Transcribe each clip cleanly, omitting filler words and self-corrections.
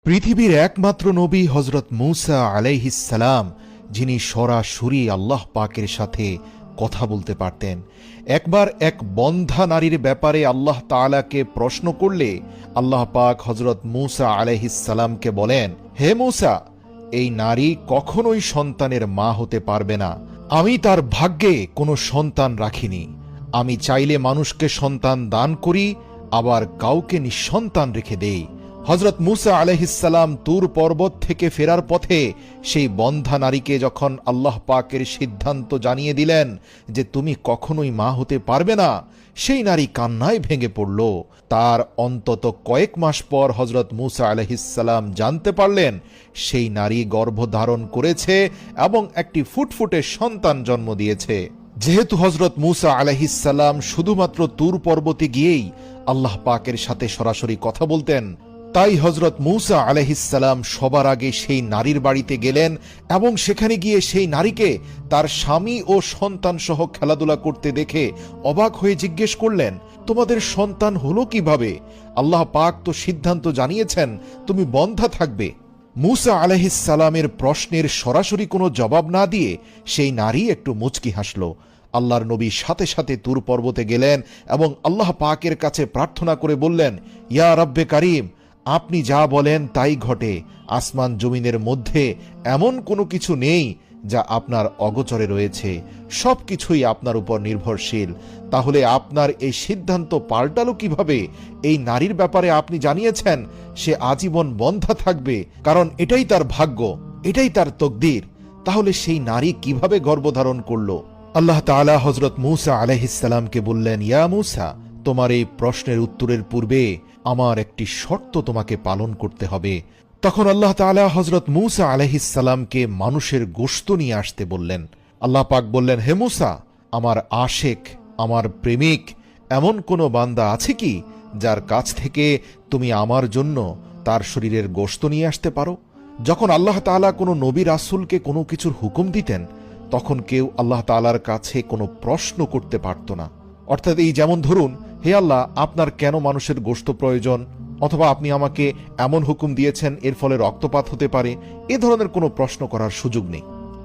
পৃথিবীর একমাত্র নবী হজরত মূসা আলাইহিস সালাম, যিনি সরাসরি আল্লাহ পাকের সাথে কথা বলতে পারতেন। একবার এক বন্ধ্যা নারীর ব্যাপারে আল্লাহ তাআলাকে প্রশ্ন করলে আল্লাহ পাক হজরত মূসা আলাইহিস সালামকে বলেন, হে মূসা, এই নারী কখনোই সন্তানের মা হতে পারবে না। আমি তার ভাগ্যে কোনো সন্তান রাখিনি। আমি চাইলে মানুষকে সন্তান দান করি, আবার কাউকে নিঃসন্তান রেখে দেই। হজরত মূসা আলাইহিস সালাম তুর পর্বত থেকে ফেরার পথে সেই বন্ধ্যা নারীকে যখন আল্লাহ পাকের সিদ্ধান্ত জানিয়ে দিলেন যে তুমি কখনোই মা হতে পারবে না, সেই নারী কান্নায় ভেঙে পড়ল। তার অন্তত কয়েক মাস পর হজরত মূসা আলাইহিস সালাম জানতে পারলেন সেই নারী গর্ভধারণ করেছে এবং একটি ফুটফুটে সন্তান জন্ম দিয়েছে। যেহেতু হজরত মূসা আলাইহিস সালাম শুধুমাত্র তুর পর্বতে গিয়েই আল্লাহ পাকের সাথে সরাসরি কথা বলতেন, তাই হজরত মূসা আলাইহিস সালাম সবার আগে সেই নারীর বাড়িতে গেলেন এবং সেখানে গিয়ে সেই নারীকে তার স্বামী ও সন্তান সহ খেলাধুলা করতে দেখে অবাক হয়ে জিজ্ঞেস করলেন, তোমাদের সন্তান হলো কিভাবে? আল্লাহ পাক তো সিদ্ধান্ত জানিয়েছেন তুমি বন্ধ্যা থাকবে। মূসা আলাইহিস সালামের প্রশ্নের সরাসরি কোনো জবাব না দিয়ে সেই নারী একটু মুচকি হাসল। আল্লাহর নবী সাথে সাথে তুর পর্বতে গেলেন এবং আল্লাহ পাকের কাছে প্রার্থনা করে বললেন, ইয়া রব্বে কারিম, আপনি যা বলেন তাই ঘটে। আসমান জমিনের মধ্যে এমন কোনো কিছু নেই যা আপনার অগোচরে রয়েছে, সবকিছুই আপনার উপর নির্ভরশীল। তাহলে আপনার এই সিদ্ধান্ত পাল্টালো কিভাবে? এই নারীর ব্যাপারে আপনি জানিয়েছেন সে আজীবন বন্ধ্যা থাকবে, কারণ এটাই তার ভাগ্য, এটাই তার তকদির। তাহলে সেই নারী কিভাবে গর্ভধারণ করলো? আল্লাহ তাআলা হজরত মূসা আলাইহিস সালামকে বললেন, ইয়া মূসা, তোমার এই প্রশ্নের উত্তরের পূর্বে আমার একটি শর্ত তোমাকে পালন করতে হবে। তখন আল্লাহ তাআলা হজরত মূসা আলাইহিস সালামকে মানুষের গোশত নিয়ে আসতে বললেন। আল্লাহ পাক বললেন, হে মূসা, আমার আশেক, আমার প্রেমিক এমন কোনো বান্দা আছে কি যার কাছ থেকে তুমি আমার জন্য তার শরীরের গোশত নিয়ে আসতে পারো? যখন আল্লাহ তাআলা কোনো নবী রাসূলকে কোনো কিছুর হুকুম দিতেন, তখন কেউ আল্লাহ তাআলার কাছে কোনো প্রশ্ন করতে পারত না। অর্থাৎ এই যেমন ধরুন, হে আল্লাহ, আপনার কেন মানুষের গোশত প্রয়োজন, অথবা আপনি আমাকে এমন হুকুম দিয়েছেন এর ফলে রক্তপাত হতে পারে, এ ধরনের কোনো প্রশ্ন করার সুযোগ নেই।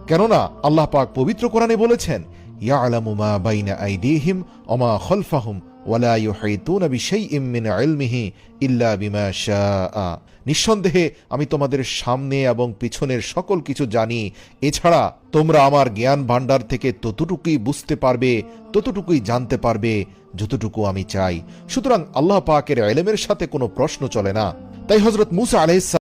কেননা আল্লাহ পাক পবিত্র কোরআনে বলেছেন, ইয়ালামু মা বাইনা আইদিহিম ওয়া মা খালফাহুম ওয়া লা ইউহিতুনা বিশাইইম মিন ইলমিহি ইল্লা বিমা শাআ। নিঃসন্দেহে আমি তোমাদের সামনে এবং পিছনের সকল কিছু জানি, এছাড়া তোমরা আমার জ্ঞান ভাণ্ডার থেকে ততটুকুই বুঝতে পারবে, ততটুকুই জানতে পারবে যতটুকু আমি চাই। সুতরাং আল্লাহ পাকের ইলমের সাথে কোনো প্রশ্ন চলে না। তাই হযরত মূসা আলাইহিস